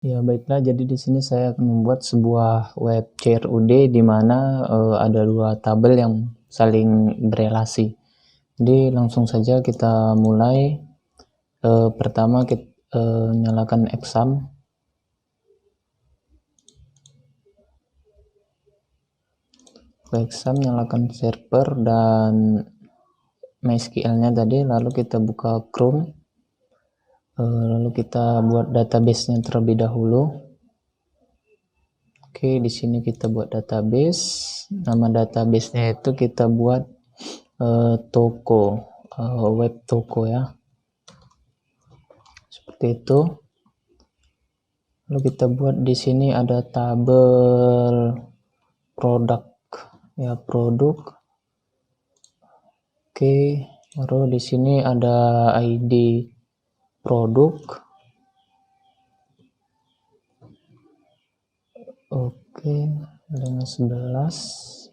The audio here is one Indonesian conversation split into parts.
Ya baiklah, jadi di sini saya akan membuat sebuah web CRUD di mana ada dua tabel yang saling berelasi. Jadi langsung saja kita mulai. Pertama kita nyalakan exam. Exam, nyalakan server dan MySQL-nya tadi, lalu kita buka Chrome. Lalu kita buat database-nya terlebih dahulu. Oke, di sini kita buat database. Nama database-nya itu kita buat toko, web toko ya, seperti itu. Lalu kita buat di sini ada tabel produk ya, produk. Oke, baru di sini ada ID produk. Oke, dengan 11.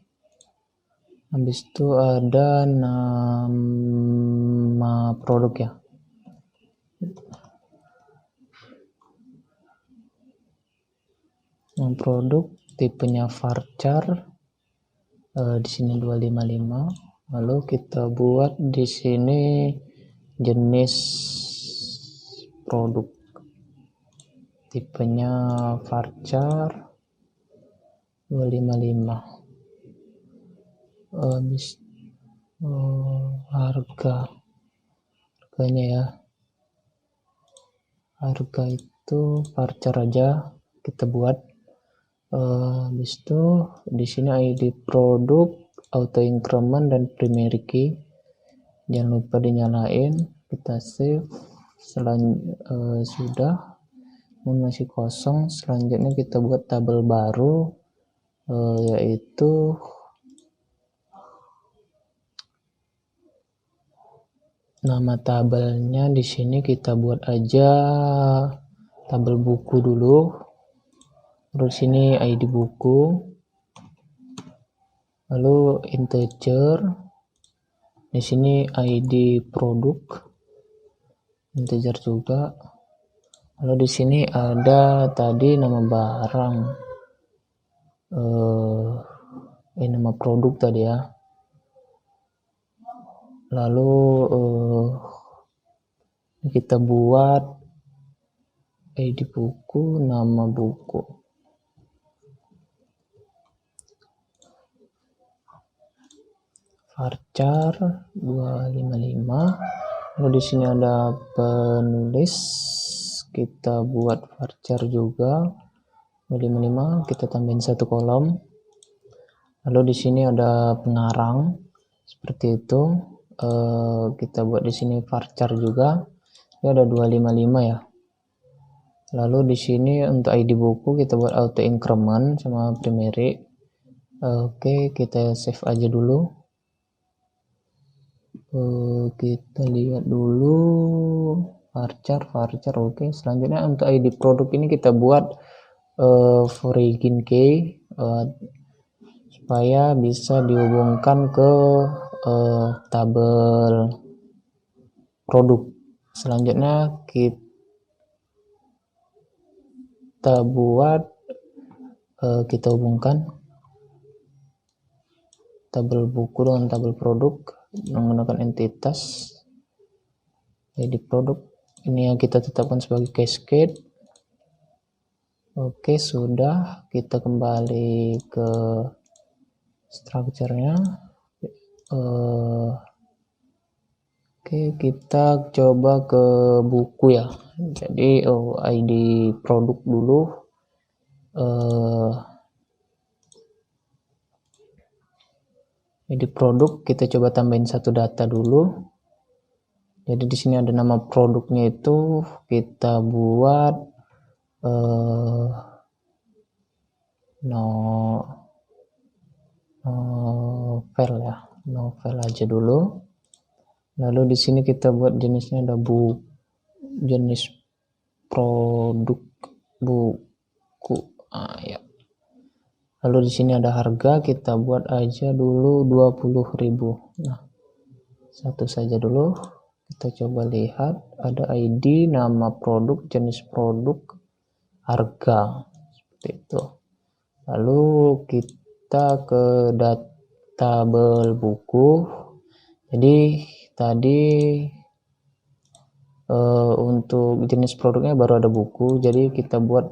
Habis itu ada nama produk ya. Nama produk tipenya varchar. Di sini 255. Lalu kita buat di sini jenis produk, tipenya varchar 255. Habis harganya ya, harga itu varchar aja kita buat. Habis itu di sini ID produk, auto increment dan primary key, jangan lupa dinyalain. Kita save. Sudah, masih kosong. Selanjutnya kita buat tabel baru, yaitu nama tabelnya di sini kita buat aja tabel buku dulu. Terus sini ID buku, lalu integer. Di sini ID produk, integer juga. Lalu di sini ada tadi nama barang, nama produk tadi ya. Lalu kita buat ID buku, nama buku. Varchar 255. Lalu di sini ada penulis, kita buat varchar juga 255, kita tambahin satu kolom. Lalu di sini ada pengarang, seperti itu. Kita buat di sini varchar juga. Ini ada 255 ya. Lalu di sini untuk ID buku kita buat auto increment sama primary. Oke, kita save aja dulu. Kita lihat dulu varchar. Oke, selanjutnya untuk ID produk ini kita buat foreign key supaya bisa dihubungkan ke tabel produk. Selanjutnya kita buat kita hubungkan tabel buku dengan tabel produk menggunakan entitas ID produk. Ini yang kita tetapkan sebagai cascade. Oke, sudah. Kita kembali ke strukturnya. Oke, kita coba ke buku ya. Jadi ID produk dulu. ID produk kita coba tambahin satu data dulu. Jadi di sini ada nama produknya, itu kita buat novel ya, novel aja dulu. Lalu di sini kita buat jenisnya ada jenis produk buku. Ya. Lalu di sini ada harga, kita buat aja dulu 20.000. Nah, satu saja dulu. Kita coba lihat, ada ID, nama produk, jenis produk, harga seperti itu. Lalu kita ke tabel buku. Jadi tadi untuk jenis produknya baru ada buku, jadi kita buat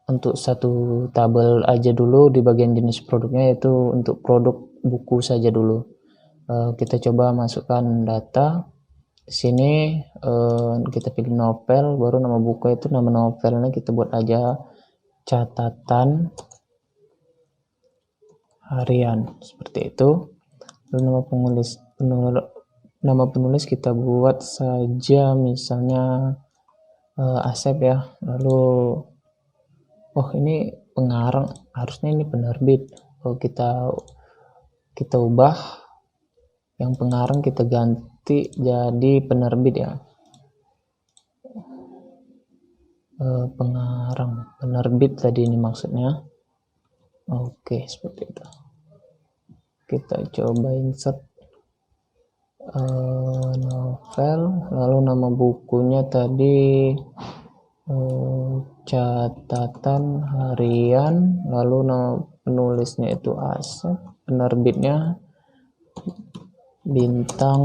untuk satu tabel aja dulu di bagian jenis produknya, yaitu untuk produk buku saja dulu. Kita coba masukkan data di sini. Kita pilih novel, baru nama buku itu nama novelnya kita buat aja catatan harian seperti itu. Lalu nama penulis kita buat saja misalnya Asep ya. Lalu ini pengarang, harusnya ini penerbit. Kita ubah yang pengarang, kita ganti jadi penerbit ya. Penerbit tadi ini maksudnya. Oke, seperti itu. Kita coba insert novel, lalu nama bukunya tadi catatan harian, lalu nama penulisnya itu Asep, penerbitnya Bintang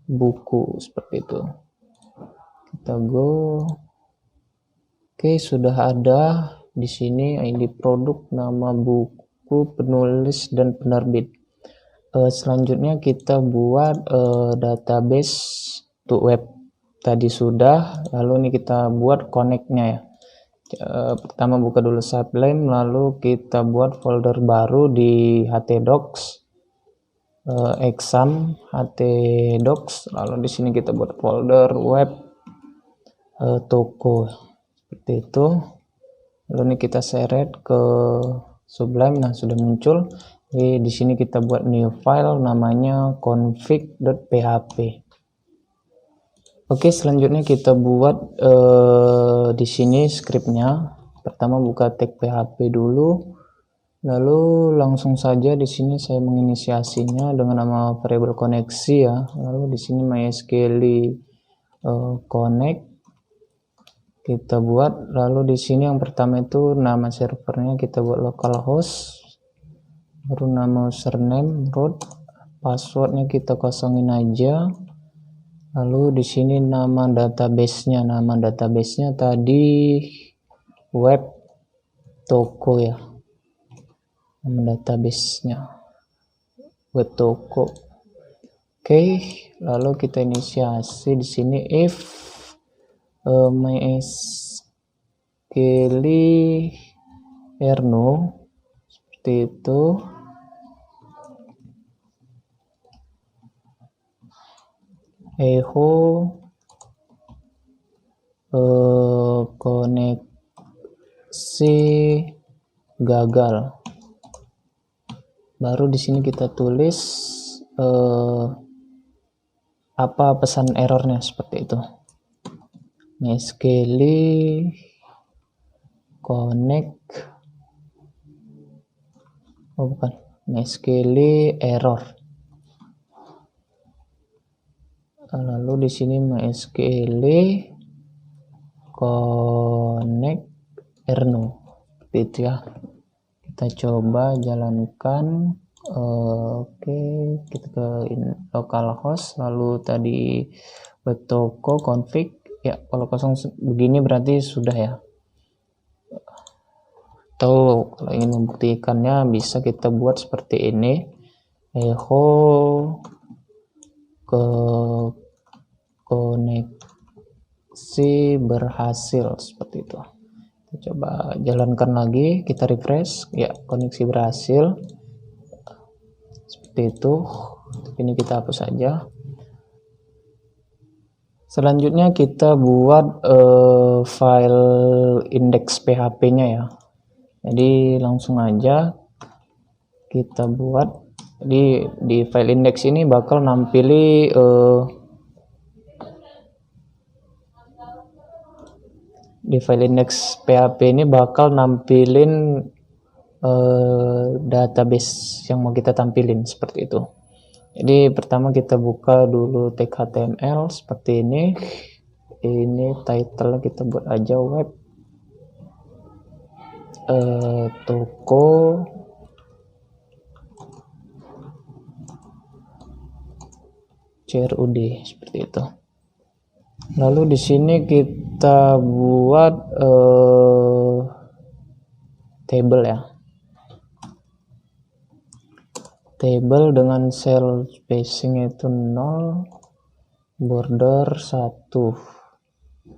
Buku, seperti itu. Kita go. Oke, sudah ada di sini ID produk, nama buku, penulis dan penerbit. Selanjutnya kita buat database untuk web. Tadi sudah, lalu ini kita buat connect-nya ya. Pertama buka dulu Sublime, lalu kita buat folder baru di htdocs, exam htdocs, lalu di sini kita buat folder web toko seperti itu. Lalu ini kita seret ke Sublime, nah sudah muncul. Di sini kita buat new file namanya config.php. Oke, selanjutnya kita buat di sini scriptnya. Pertama buka tag PHP dulu, lalu langsung saja di sini saya menginisiasinya dengan nama variabel koneksi ya. Lalu di sini MySQL connect kita buat. Lalu di sini yang pertama itu nama servernya kita buat localhost, baru nama username root, passwordnya kita kosongin aja. Lalu di sini nama database-nya tadi web toko ya. Nama database-nya web toko. Oke, lalu kita inisiasi di sini if MySQL erno seperti itu. Echo koneksi gagal. Baru di sini kita tulis apa pesan errornya seperti itu. MySQL connect MySQL error. Lalu di sini MySQL connect erno seperti itu ya. Kita coba jalankan. Oke, kita ke localhost, lalu tadi web toko config ya. Kalau kosong begini berarti sudah ya. Atau kalau ingin membuktikannya bisa kita buat seperti ini, echo ke koneksi berhasil seperti itu. Kita coba jalankan lagi, kita refresh ya, koneksi berhasil seperti itu. Ini kita hapus saja. Selanjutnya kita buat file index PHP-nya ya. Jadi langsung aja kita buat. Di file index ini bakal nampili di file index PHP ini bakal nampilin database yang mau kita tampilin seperti itu. Jadi pertama kita buka dulu tag HTML seperti ini. ini title kita buat aja web toko CRUD seperti itu. Lalu di sini kita buat table ya. Table dengan cell spacing itu 0, border 1.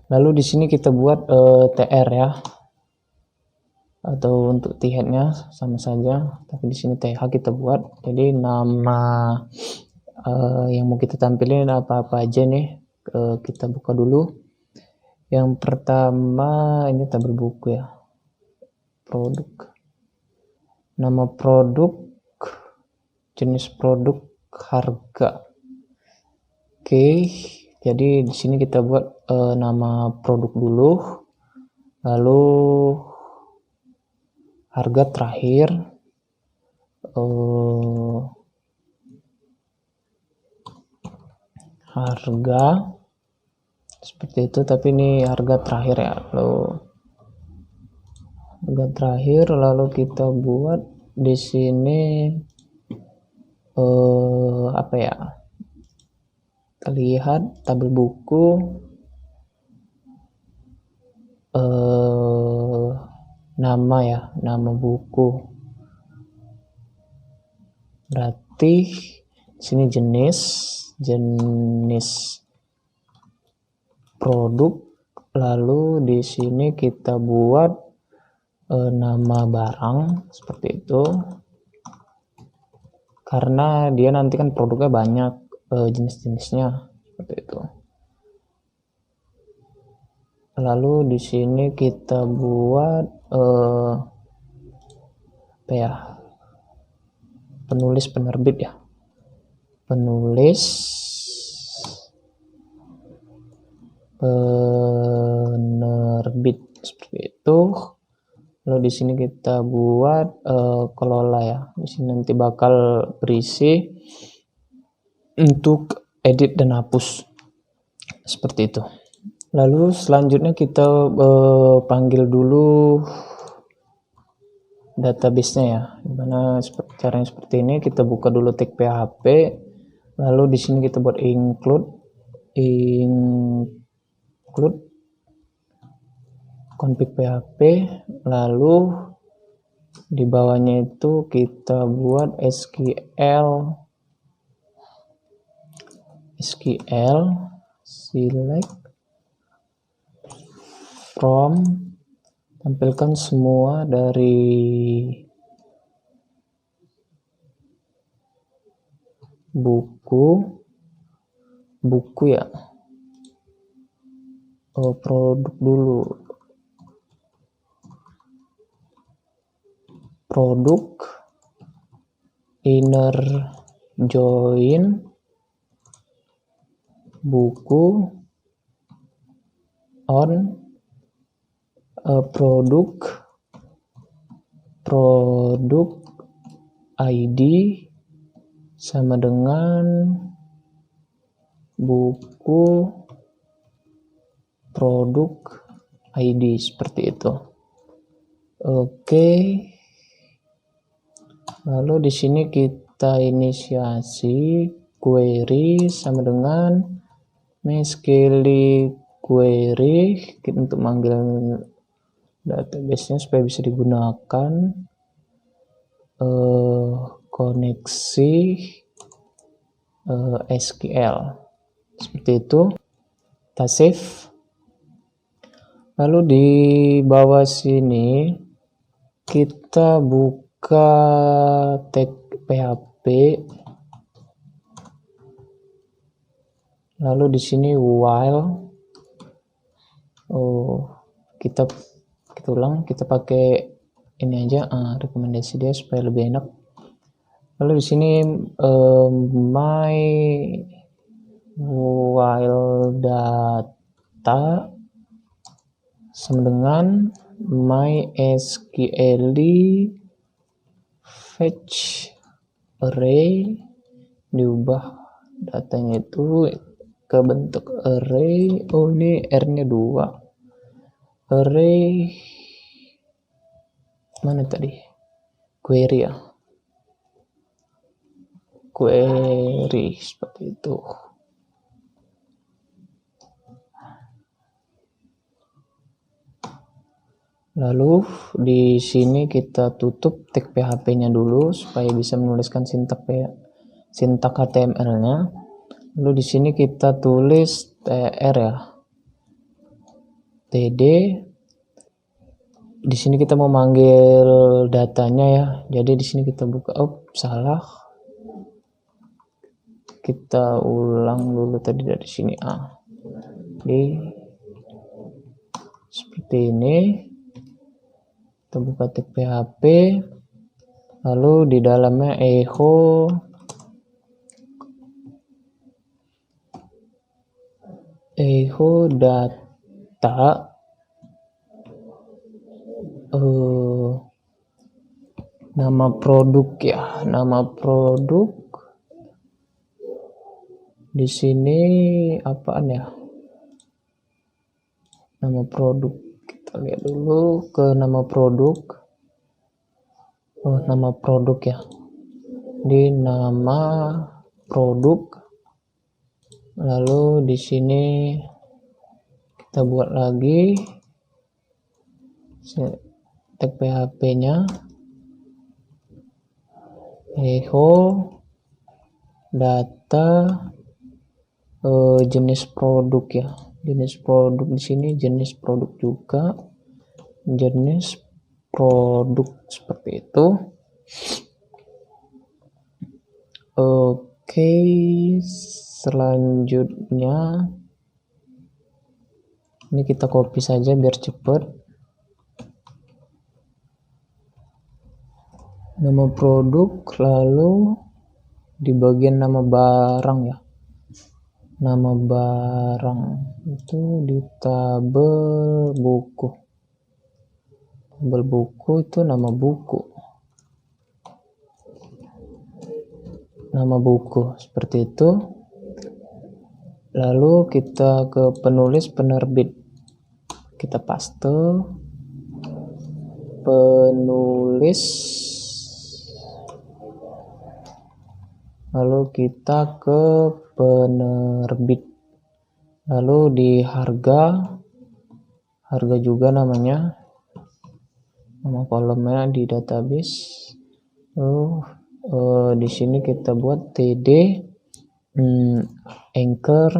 Lalu di sini kita buat TR ya. Atau untuk t-headnya sama saja, tapi di sini TH kita buat. Jadi nama yang mau kita tampilin apa-apa aja nih. Kita buka dulu. Yang pertama ini tabel buku ya. Produk. Nama produk, jenis produk, harga. Oke, jadi di sini kita buat nama produk dulu, lalu harga terakhir, harga seperti itu, tapi ini harga terakhir ya. Lalu harga terakhir, lalu kita buat di sini apa ya, kita lihat tabel buku, nama ya, nama buku, berarti sini jenis produk, lalu di sini kita buat nama barang seperti itu. Karena dia nanti kan produknya banyak jenis-jenisnya seperti itu. Lalu di sini kita buat apa ya? Penulis penerbit ya. Penulis penerbit seperti itu. Lalu di sini kita buat kelola ya. Di sini nanti bakal berisi untuk edit dan hapus seperti itu. Lalu selanjutnya kita panggil dulu database-nya ya. Dimana caranya seperti ini, kita buka dulu tag PHP, lalu di sini kita buat include config PHP, lalu di bawahnya itu kita buat SQL select from, tampilkan semua dari buku ya, produk dulu, produk inner join buku on produk ID sama dengan buku produk ID seperti itu. Oke. Lalu di sini kita inisiasi query sama dengan MySQL query untuk manggil database-nya supaya bisa digunakan, koneksi SQL seperti itu. Kita save. Lalu di bawah sini kita buka tag PHP, lalu di sini while, kita ulang, kita pakai ini aja, rekomendasi dia supaya lebih enak. Lalu di sini my while data sama dengan MySQL fetch array, diubah datanya itu ke bentuk array. Oh, ini R-nya 2. Array mana tadi? Query ya. Query seperti itu. Lalu di sini kita tutup tag PHP-nya dulu supaya bisa menuliskan sintak HTML-nya. Lalu di sini kita tulis tr ya. td. Di sini kita mau manggil datanya ya. Jadi di sini kita buka. Oh, salah. Kita ulang dulu tadi dari sini seperti ini. Kita buka tag PHP. Lalu di dalamnya echo data nama produk ya, nama produk. Di sini apaan ya? Nama produk. Kita lihat dulu ke nama produk. Oh, nama produk ya. Di nama produk. Lalu di sini kita buat lagi tag PHP-nya. Echo data jenis produk ya. Jenis produk di sini jenis produk juga. Jenis produk seperti itu. Oke, selanjutnya ini kita copy saja biar cepat. Nama produk, lalu di bagian nama barang ya. Nama barang itu di tabel buku. Tabel buku itu nama buku. Nama buku seperti itu. Lalu kita ke penulis penerbit. Kita paste penulis. Lalu kita ke penerbit. Lalu di harga juga namanya. Nama kolomnya di database. Di sini kita buat td anchor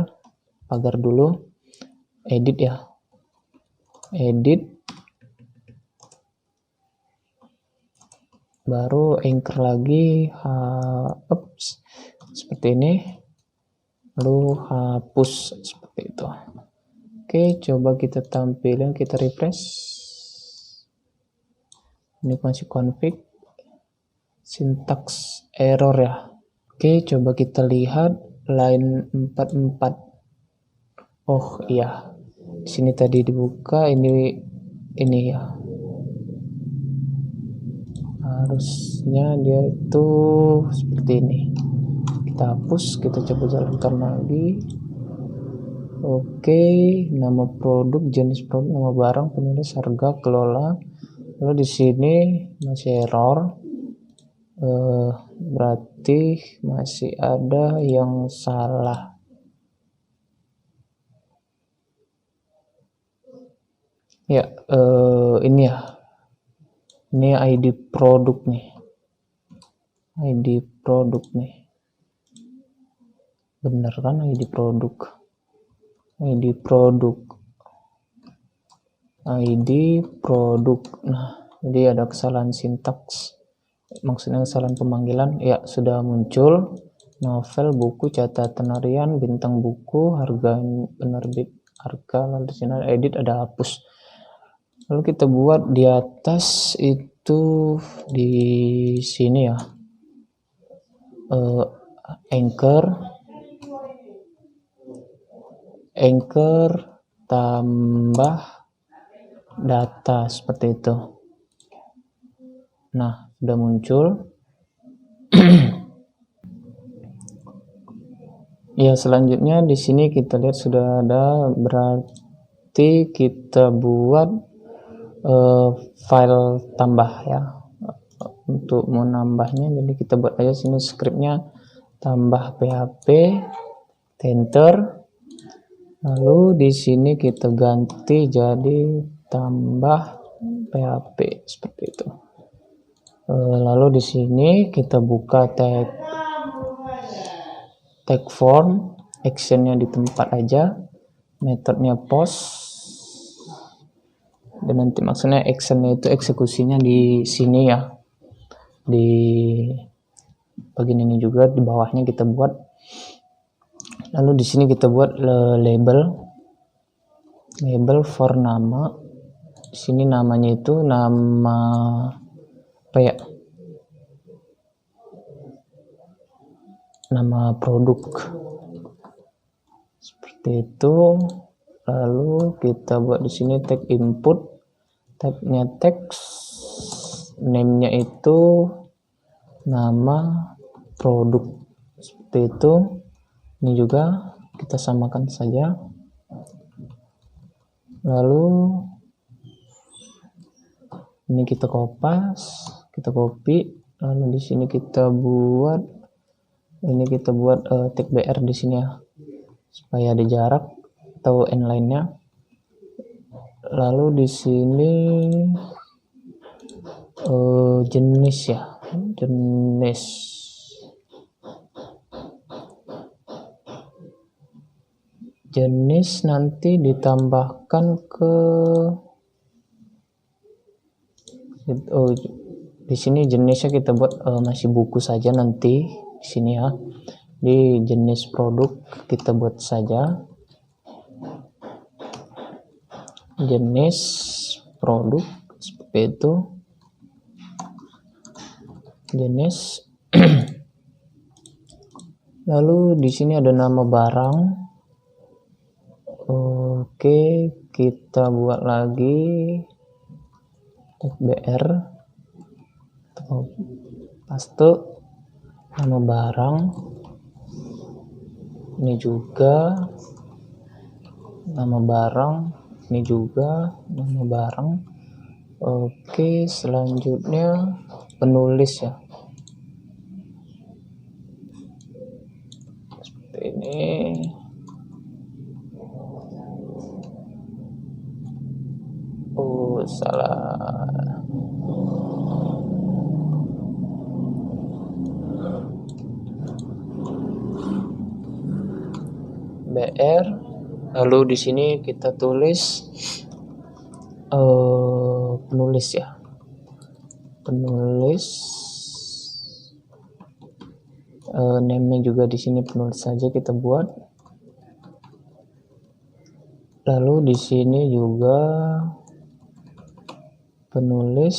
pagar dulu, edit ya, edit, baru anchor lagi, seperti ini, lalu hapus seperti itu. Oke, coba kita tampilin, kita refresh. Ini masih config, syntax error ya. Oke, coba kita lihat line 44. Oh iya, di sini tadi dibuka, ini ya. Harusnya dia itu seperti ini. Kita hapus, kita coba jalankan lagi. Oke, nama produk, jenis produk, nama barang, penulis, harga, kelola. Lalu di sini masih error. Berarti masih ada yang salah. Ya, ini ya. Ini ID produk nih. ID produk nih. Bener kan ID produk? ID produk. ID produk. Nah, jadi ada kesalahan sintaks. Maksudnya kesalahan pemanggilan. Ya, sudah muncul. Novel, buku, catatan harian, bintang buku, harga penerbit, harga, lalu di sini ada edit, ada hapus. Lalu kita buat di atas itu di sini ya, anchor tambah data seperti itu. Nah, sudah muncul. Ya, selanjutnya di sini kita lihat sudah ada, berarti kita buat file tambah ya. Untuk menambahnya, jadi kita buat aja sini skripnya tambah php enter, lalu di sini kita ganti jadi tambah php seperti itu. Lalu di sini kita buka tag form, actionnya di tempat aja, metodenya post, dan nanti maksudnya actionnya itu eksekusinya di sini ya, di bagian ini juga, di bawahnya kita buat. Lalu di sini kita buat label for nama. Di sini namanya itu nama apa ya, nama produk seperti itu. Lalu kita buat di sini tag input, tagnya teks, name-nya itu nama produk seperti itu. Ini juga kita samakan saja. Lalu ini kita copy, lalu di sini kita buat tag br di sini ya, supaya ada jarak atau inline-nya. Lalu di sini jenis ya, jenis nanti ditambahkan ke di sini jenisnya kita buat masih buku saja nanti di sini ya. Di jenis produk kita buat saja jenis produk seperti itu, jenis. Lalu di sini ada nama barang. Oke, kita buat lagi tag br, paste nama barang, ini juga nama barang, ini juga nama barang. Oke, selanjutnya penulis ya, seperti ini. Salah. BR, lalu di sini kita tulis penulis ya, penulis. Name-nya juga di sini penulis saja kita buat. Lalu di sini juga penulis.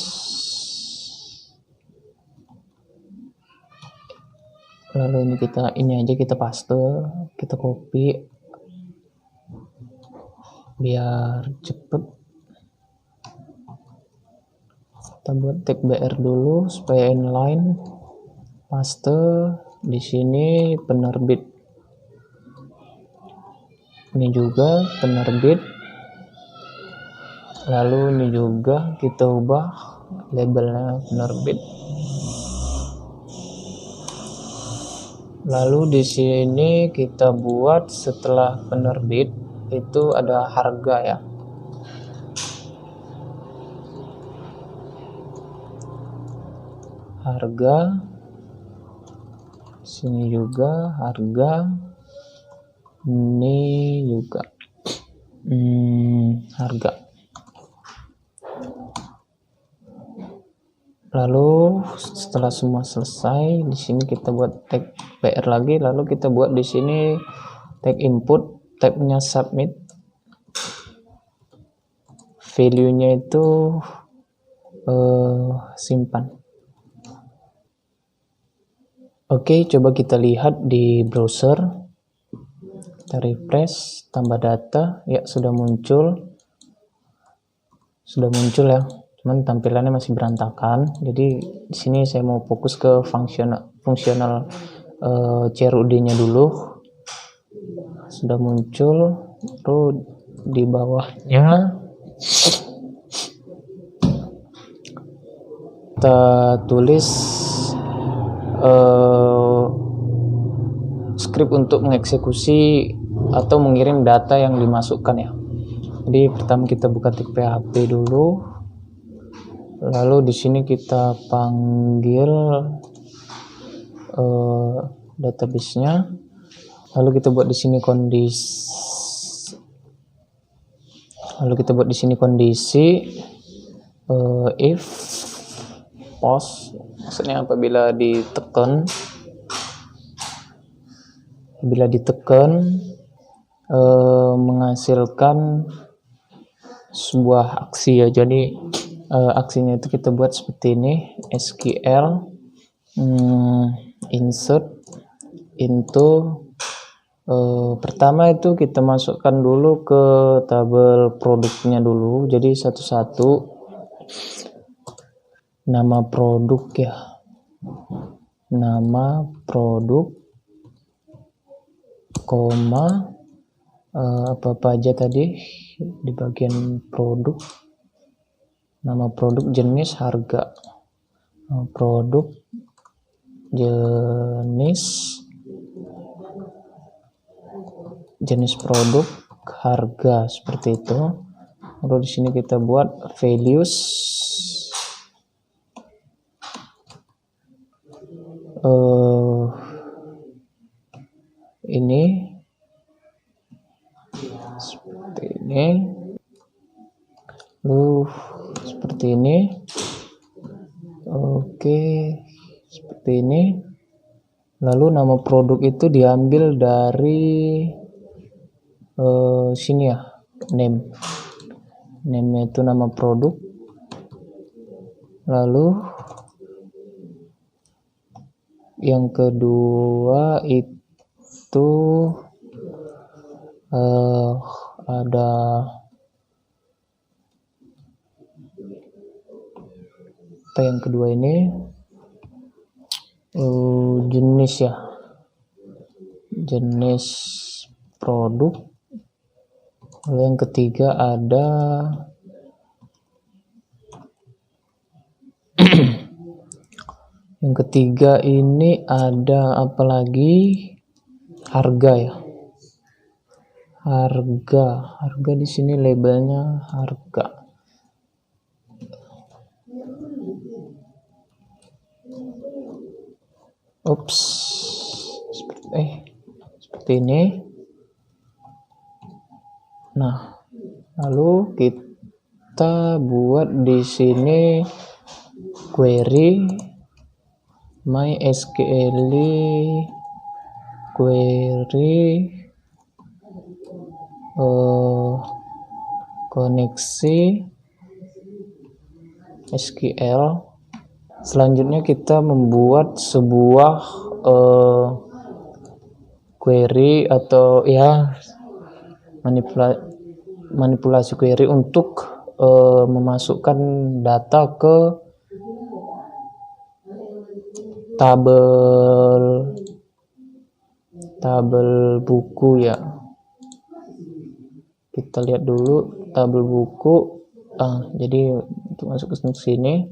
Lalu ini aja kita paste, kita copy biar cepet. Kita buat tag br dulu supaya inline, paste. Di sini penerbit, ini juga penerbit. Lalu ini juga kita ubah labelnya penerbit. Lalu di sini kita buat setelah penerbit itu ada harga ya. Harga. Sini juga harga. Ini juga harga. Lalu setelah semua selesai, di sini kita buat tag br lagi, lalu kita buat di sini tag input, tabnya submit, value-nya itu simpan. Oke, coba kita lihat di browser, kita refresh, tambah data, ya sudah muncul ya. Cuman tampilannya masih berantakan. Jadi di sini saya mau fokus ke fungsional CRUD-nya dulu. sudah muncul. Lalu di bawahnya kita tulis script untuk mengeksekusi atau mengirim data yang dimasukkan ya. Jadi pertama kita buka tag PHP dulu, lalu di sini kita panggil database-nya, lalu kita buat di sini kondisi, if post, maksudnya apabila ditekan menghasilkan sebuah aksi ya. Jadi aksinya itu kita buat seperti ini, SQL insert into pertama itu kita masukkan dulu ke tabel produknya dulu. Jadi satu-satu nama produk ya, nama produk, koma apa aja tadi di bagian produk, nama produk, jenis, harga, produk, jenis produk, harga, seperti itu. Lalu di sini kita buat values, ini seperti ini, lalu seperti ini, oke, seperti ini. Lalu nama produk itu diambil dari sini ya, name-nya itu nama produk. Lalu yang kedua itu ada apa yang kedua ini, jenis ya, jenis produk. Lalu yang ketiga ada yang ketiga ini ada apa lagi, harga ya, harga di sini labelnya harga. Seperti ini. Nah, lalu kita buat di sini query MySQL query koneksi SQL. Selanjutnya kita membuat sebuah query atau ya manipulasi query untuk memasukkan data ke tabel buku ya. Kita lihat dulu tabel buku. Jadi untuk masuk ke sini.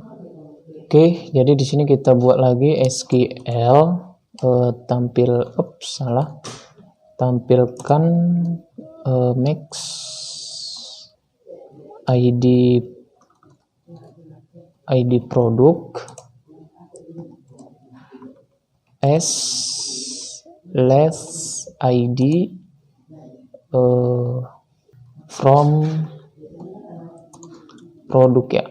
Oke, jadi di sini kita buat lagi SQL tampilkan max ID produk as less ID from produk ya.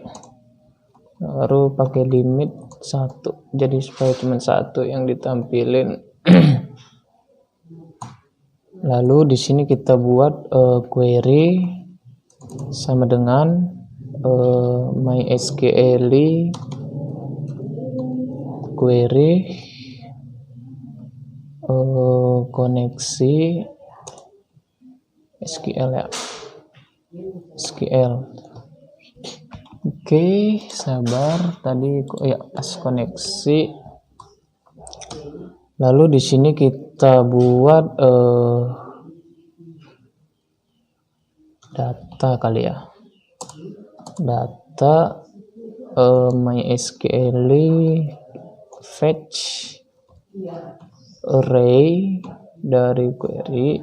Baru pakai limit 1, jadi supaya cuma 1 yang ditampilin. Lalu di sini kita buat query sama dengan MySQL query koneksi SQL ya, SQL. Oke, sabar, tadi ya pas koneksi. Lalu di sini kita buat data kali ya, data MySQL fetch array dari query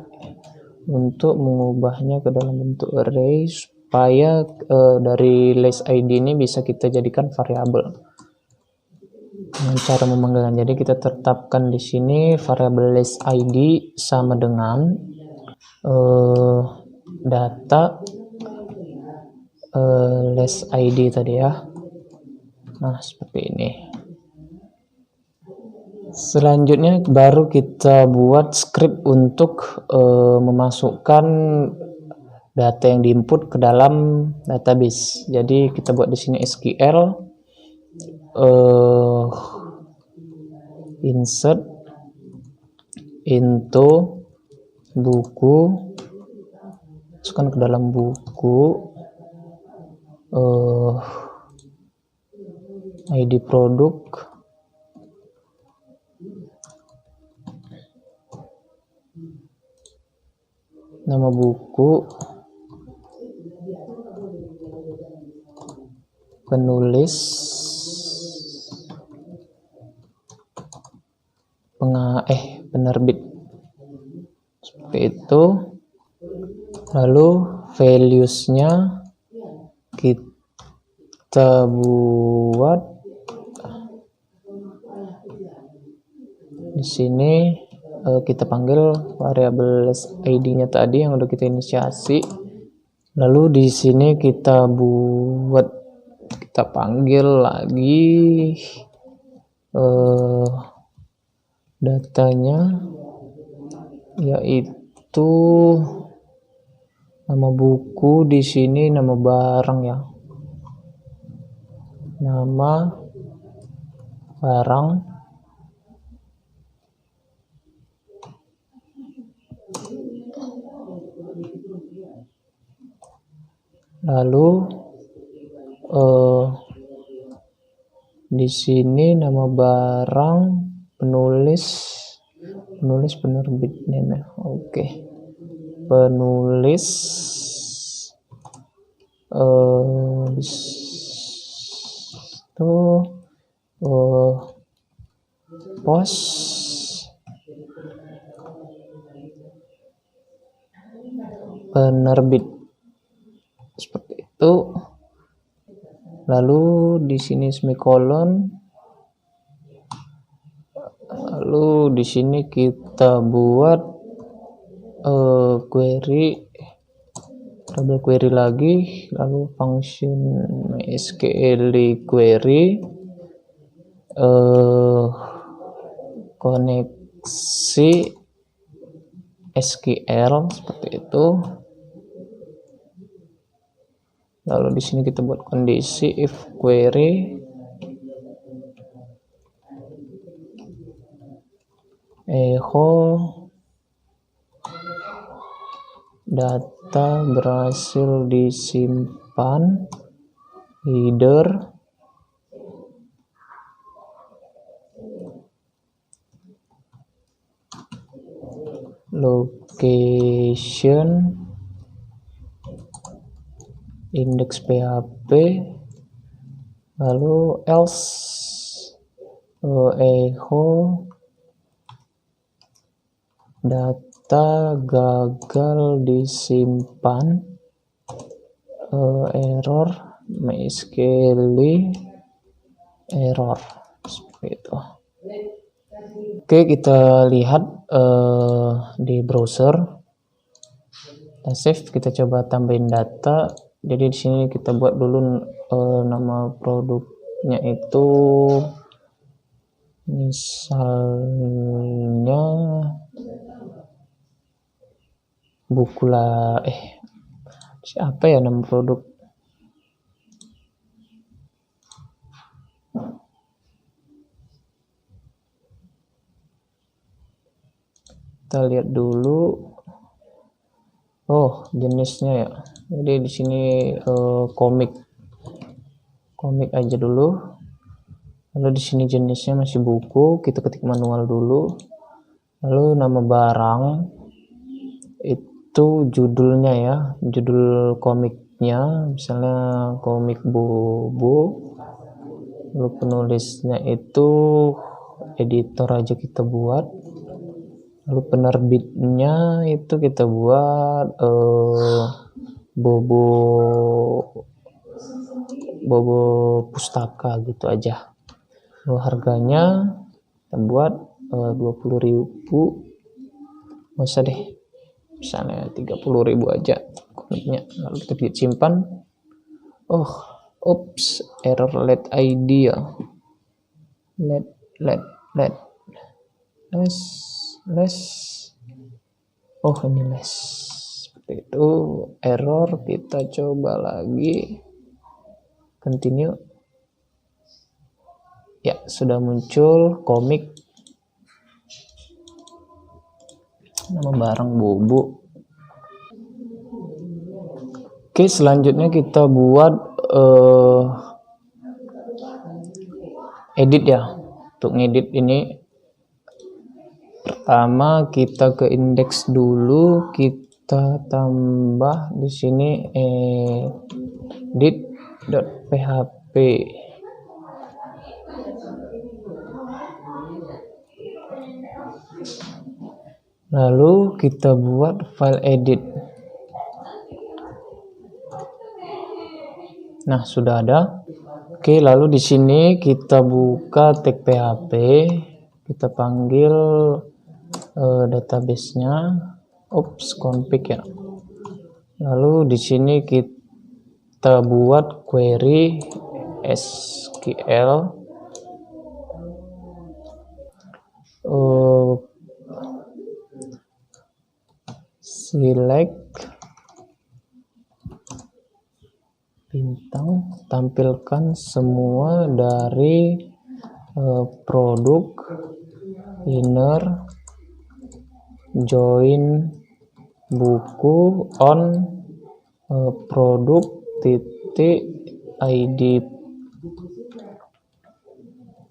untuk mengubahnya ke dalam bentuk array supaya dari list ID ini bisa kita jadikan variabel dengan cara memanggilkan. Jadi kita tetapkan di sini variabel list ID sama dengan data list ID tadi ya. Nah, seperti ini. Selanjutnya baru kita buat script untuk memasukkan data yang diinput ke dalam database. Jadi kita buat di sini SQL insert into buku, masukkan ke dalam buku ID produk, nama buku, penulis, penerbit, seperti itu. Lalu values-nya kita buat di sini, kita panggil variabel ID-nya tadi yang udah kita inisiasi. Lalu di sini kita panggil lagi datanya, yaitu nama buku, di sini nama barang ya, nama barang, lalu di sini nama barang, penulis penerbit name. Oke. Penulis itu pos, penerbit, seperti itu. Lalu di sini semikolon. Lalu di sini kita buat double query lagi, lalu function MySQL query koneksi SQL, seperti itu. Lalu di sini kita buat kondisi if query echo data berhasil disimpan, header location index PHP, lalu else echo data gagal disimpan, error MySQL error, seperti itu. Oke, kita lihat di browser. Kita save, kita coba tambahin data. Jadi di sini kita buat dulu nama produknya itu misalnya buku lah, siapa ya nama produk? Kita lihat dulu. Oh, jenisnya ya. Jadi di sini komik aja dulu. Lalu di sini jenisnya masih buku, kita ketik manual dulu. Lalu nama barang itu itu judulnya ya, judul komiknya, misalnya komik Bobo. Lalu penulisnya itu editor aja kita buat. Lalu penerbitnya itu kita buat Bobo Pustaka gitu aja. Lalu harganya kita buat 20.000. Nggak usah deh, misalnya 30.000 aja komiknya. Lalu kita klik simpan. Oops, error let ID ya. Let less. Ini less. Seperti itu, error. Kita coba lagi. Continue. Ya, sudah muncul komik nama barang Bobo. Oke, selanjutnya kita buat edit ya. Untuk ngedit ini pertama kita ke indeks dulu, kita tambah di sini edit.php. Lalu kita buat file edit. Nah, sudah ada. Oke, lalu di sini kita buka tag PHP, kita panggil database-nya, config ya. Lalu di sini kita buat query SQL select bintang, tampilkan semua dari produk inner join buku on produk titik id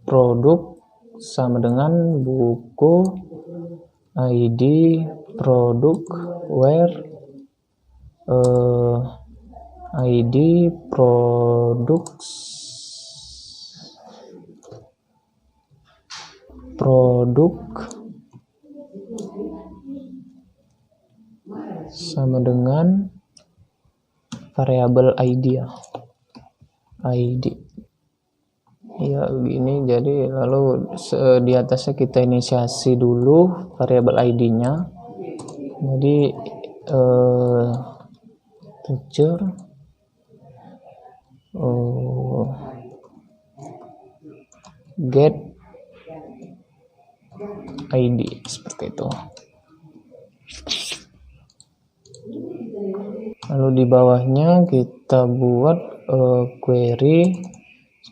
produk sama dengan buku id produk where id produk sama dengan variabel id ya, id ya begini. Jadi lalu di atasnya kita inisiasi dulu variabel id-nya. Jadi teacher get id seperti itu. Lalu di bawahnya kita buat query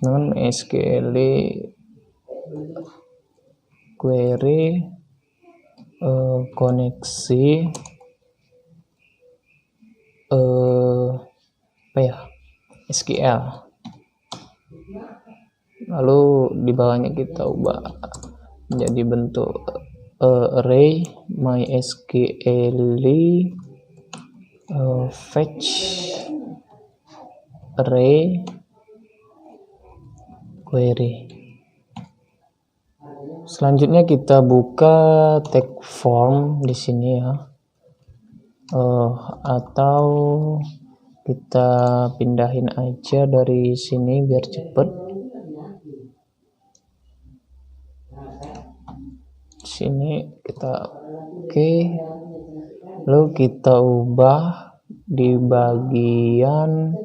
dengan SQL query koneksi SQL. Lalu di bawahnya kita ubah menjadi bentuk array mysql fetch array query. Selanjutnya kita buka tag form di sini ya, atau kita pindahin aja dari sini biar cepet. Sini kita lalu kita ubah di bagian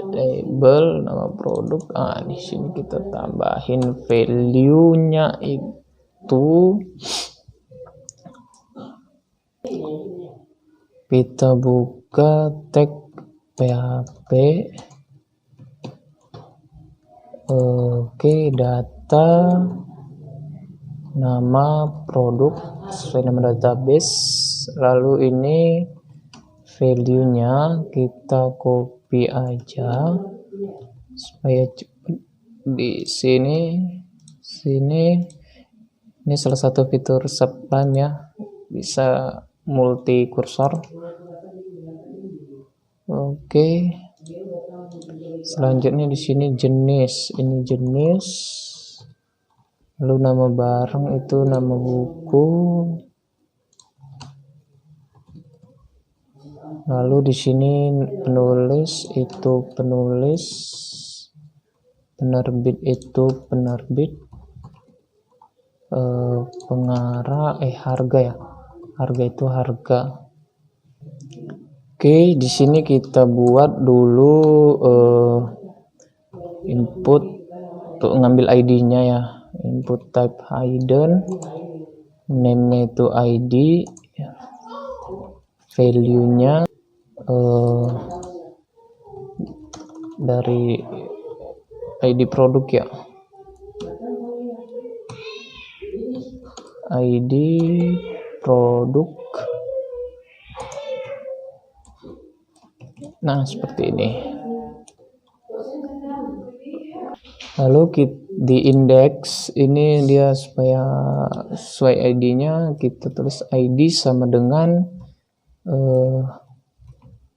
label nama produk. Di sini kita tambahin value-nya itu kita buka tag PHP. Data nama produk sesuai nama database. Lalu ini value-nya kita copy aja supaya cepat. Di sini Ini salah satu fitur Sublime ya, bisa multi kursor. Oke. Selanjutnya di sini jenis, ini jenis. Lalu nama barang itu nama buku. Lalu di sini penulis itu penulis. Penerbit itu penerbit. Pengarah harga ya. Harga itu harga. Oke, di sini kita buat dulu input untuk ngambil ID-nya ya. Input type hidden, name-nya itu ID, value-nya dari ID produk ya. ID produk. Nah, seperti ini. Lalu di indeks ini dia supaya sesuai ID-nya kita tulis ID sama dengan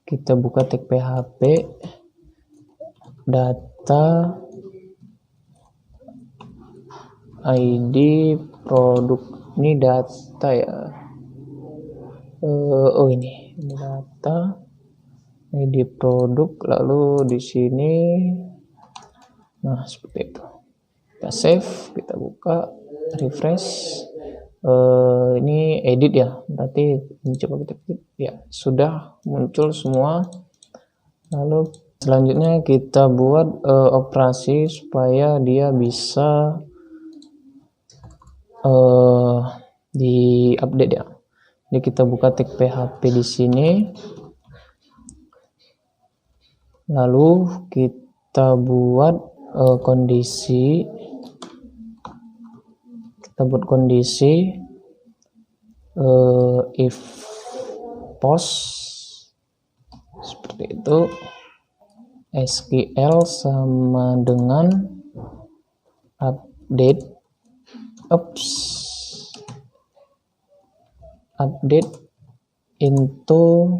kita buka tag PHP data ID produk. Ini data ya. Ini data ID produk. Lalu di sini, nah seperti itu. Kita save, kita buka, refresh. Ini edit ya, berarti ini coba kita edit ya, sudah muncul semua. Lalu selanjutnya kita buat operasi supaya dia bisa di update ya. Jadi kita buka tag PHP di sini. Lalu kita buat kondisi. Kita buat kondisi if post seperti itu. SQL sama dengan update. Update into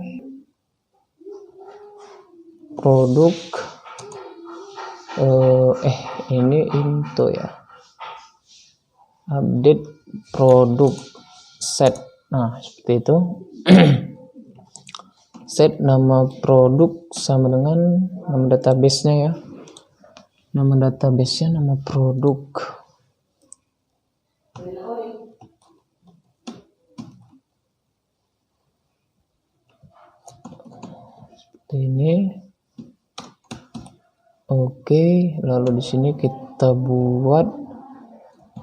produk. Ini into ya. Update produk set. Nah, seperti itu. Set nama produk sama dengan nama database-nya ya. Nama database-nya nama produk. Seperti ini. Oke, lalu di sini kita buat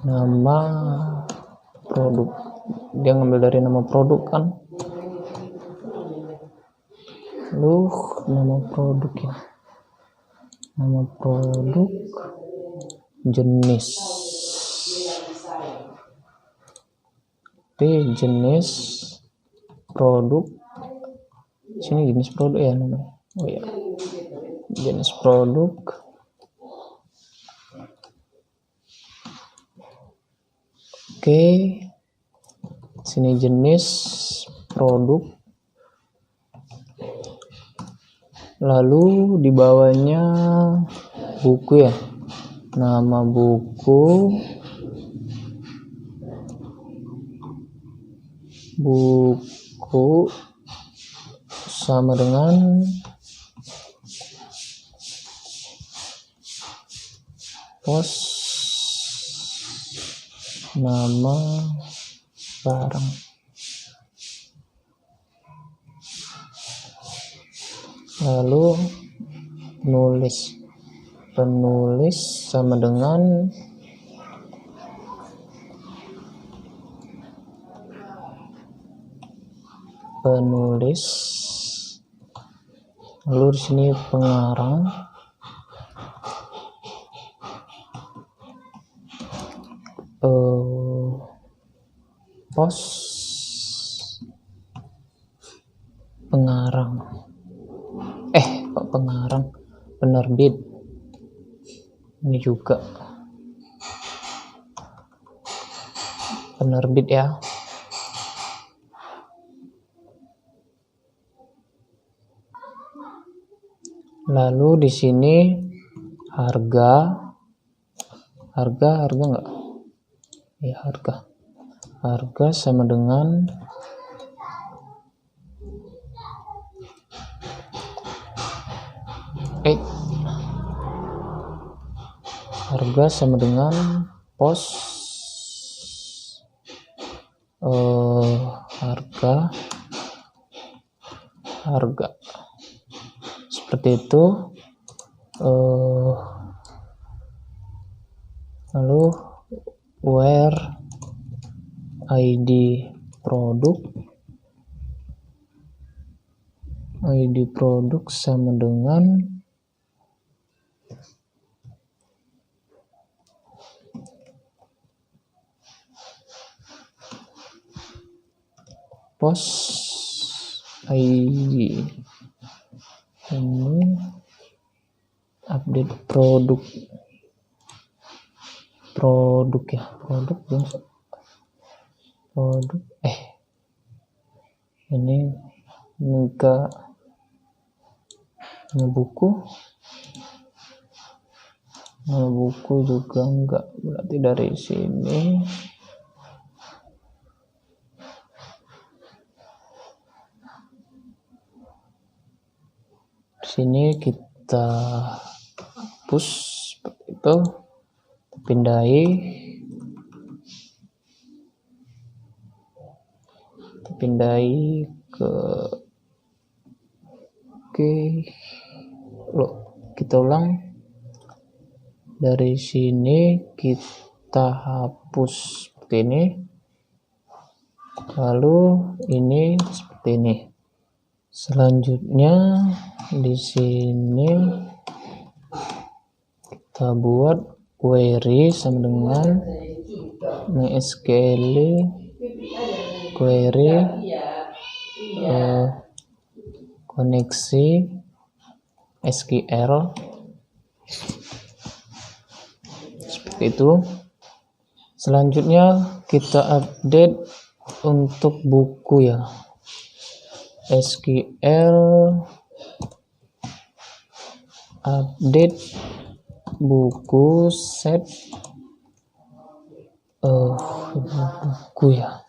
nama produk. Dia ngambil dari nama produk kan. Lalu nama produk ya. Nama produk jenis. Oke, jenis produk. Sini jenis produk ya namanya. Oh ya. Jenis produk. Oke. Sini jenis produk. Lalu di bawahnya buku ya. Nama buku. Buku sama dengan pos nama barang. Lalu penulis sama dengan penulis. Lalu di sini pengarang. Pos pengarang. Kok pengarang? Penerbit. Ini juga. penerbit ya. Lalu di sini harga enggak? Ya, harga sama dengan harga sama dengan pos harga seperti itu. Lalu where ID produk sama dengan pos ID. Ini update produk ya, ini enggak buku juga enggak, berarti dari sini kita hapus seperti itu, pindahi ke kita ulang. Dari sini kita hapus seperti ini, lalu ini seperti ini. Selanjutnya di sini kita buat query sama dengan MySQL query koneksi SQL seperti itu. Selanjutnya kita update untuk buku ya, SQL update buku set buku ya,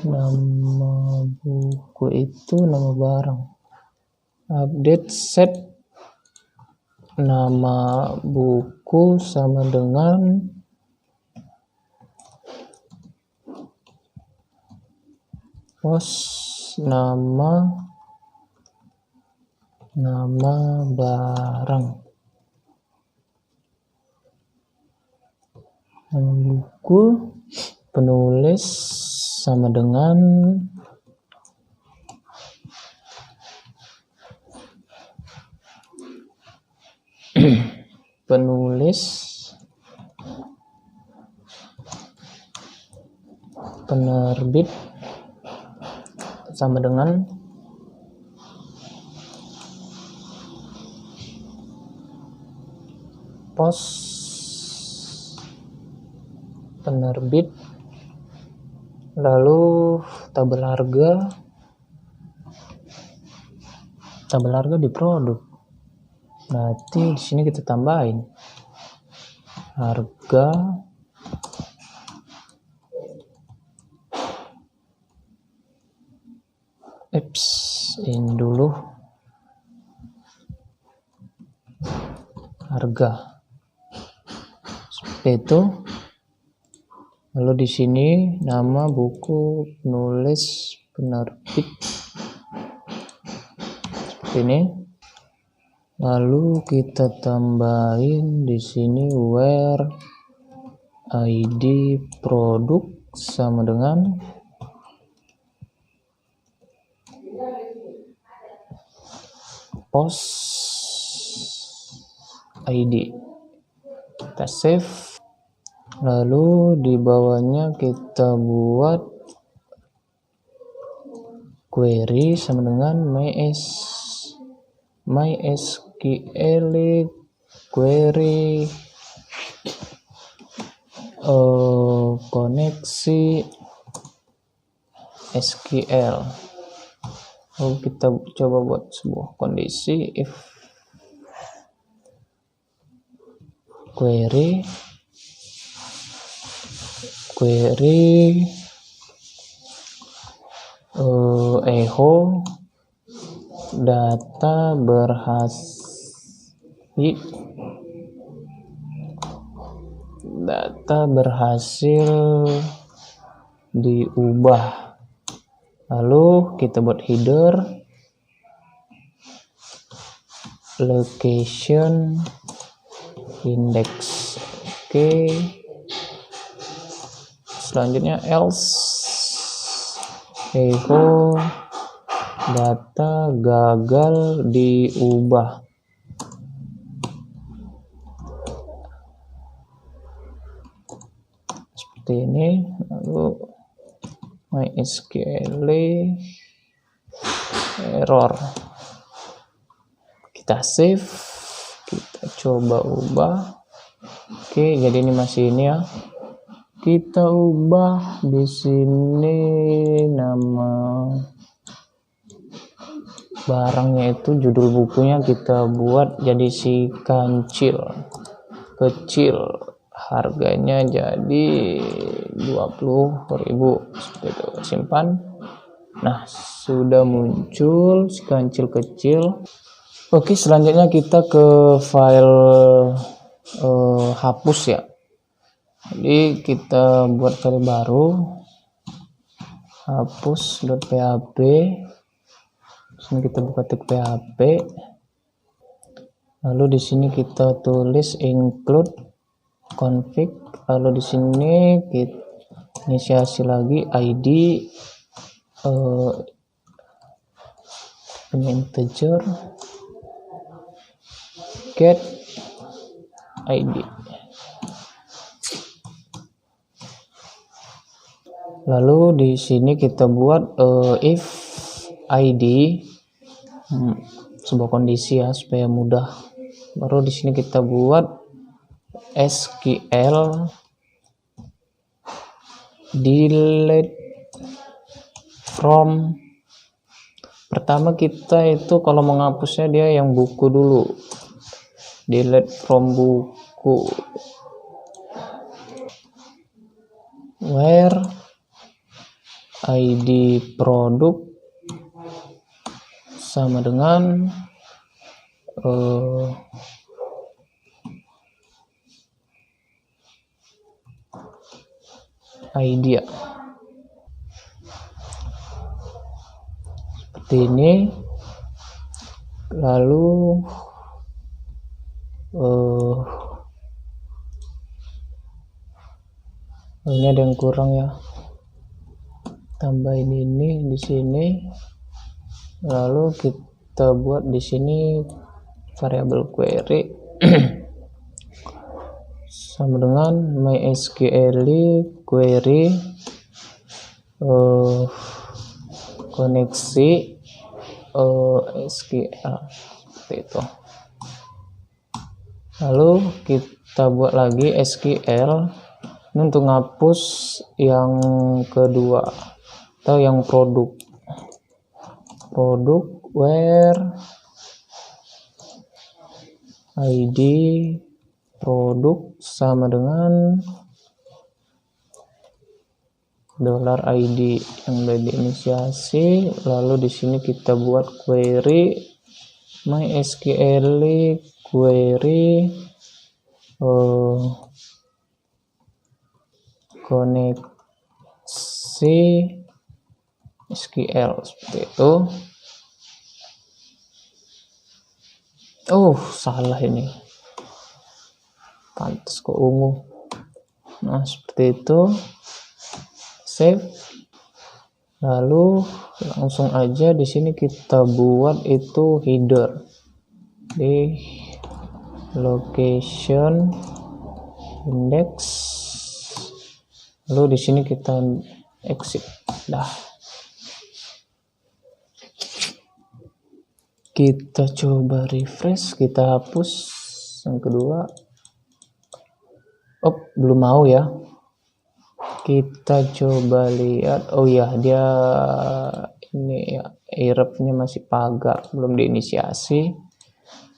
nama buku itu nama barang, update set nama buku sama dengan pos nama barang, buku penulis sama dengan penerbit sama dengan pos penerbit, lalu tabel harga di produk. Berarti di sini kita tambahin harga ini dulu harga seperti itu. Lalu di sini nama buku, penulis, penerbit seperti ini. Lalu kita tambahin di sini where ID produk sama dengan pos ID. Kita save. Lalu di bawahnya kita buat query sama dengan MySQL query koneksi SQL. Lalu kita coba buat sebuah kondisi if query echo data berhasil diubah. Lalu kita buat header location index. Oke. Selanjutnya else echo data gagal diubah. Seperti ini. Lalu MySQL error. Kita save, kita coba ubah. Oke, jadi ini masih ini ya. Kita ubah di sini nama barangnya itu, judul bukunya kita buat jadi si kecil, harganya jadi 20.000 seperti itu. Simpan. Nah, sudah muncul si kecil. Oke, selanjutnya kita ke file hapus ya. Jadi kita buat file baru, hapus.php. Sini kita buka tag PHP. Lalu di sini kita tulis include config. Lalu di sini kita inisiasi lagi ID integer get ID. Lalu di sini kita buat if ID, sebuah kondisi ya supaya mudah. Baru di sini kita buat SQL delete from. Pertama kita itu kalau menghapusnya dia yang buku dulu, delete from buku, where ID produk sama dengan ID ya. Seperti ini. Lalu ini ada yang kurang ya, tambahin ini di sini. Lalu kita buat di sini variabel query sama dengan MySQL query koneksi SQL seperti itu. Lalu kita buat lagi SQL ini untuk ngapus yang kedua atau yang produk where ID produk sama dengan $ID yang udah diinisiasi. Lalu di sini kita buat query MySQL query koneksi SQL seperti itu. Salah ini, pantas kok ungu. Nah, seperti itu. Save. Lalu langsung aja di sini kita buat itu header di location index. Lalu di sini kita exit. Kita coba refresh, kita hapus yang kedua. Belum mau ya. Kita coba lihat. Oh ya, dia ini ya, irupnya masih pagar, belum diinisiasi.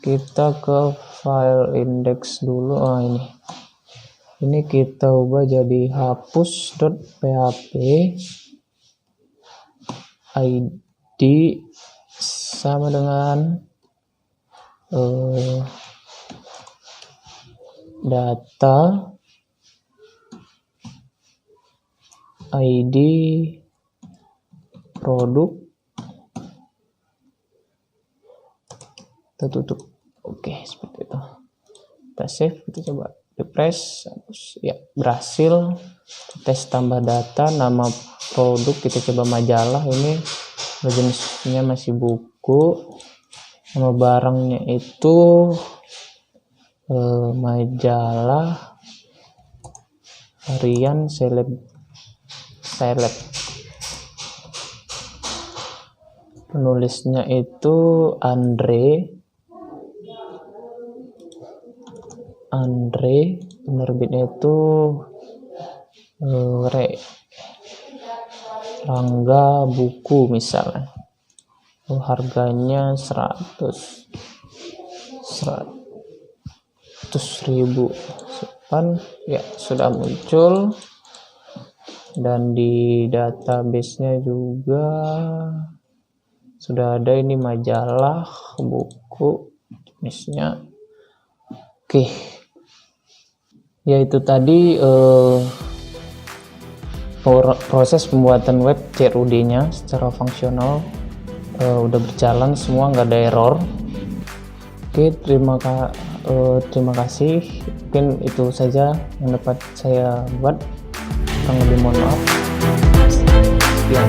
Kita ke file index dulu. Ini kita ubah jadi hapus.php id sama dengan data id produk, kita tutup. Oke, seperti itu. Kita save, kita coba refresh. Ya, berhasil. Tes tambah data, nama produk kita coba majalah. Ini jenisnya masih buku. Nama barangnya itu majalah harian seleb. Penulisnya itu Andre, penerbitnya itu Rangga Buku misalnya. Harganya 100.000. Ya, sudah muncul. Dan di database-nya juga sudah ada ini majalah buku jenisnya. Oke. Ya, itu tadi proses pembuatan web CRUD-nya secara fungsional udah berjalan semua, nggak ada error. Oke, terima kasih. Mungkin itu saja yang dapat saya buat. Kurang lebih mohon maaf. Sekian.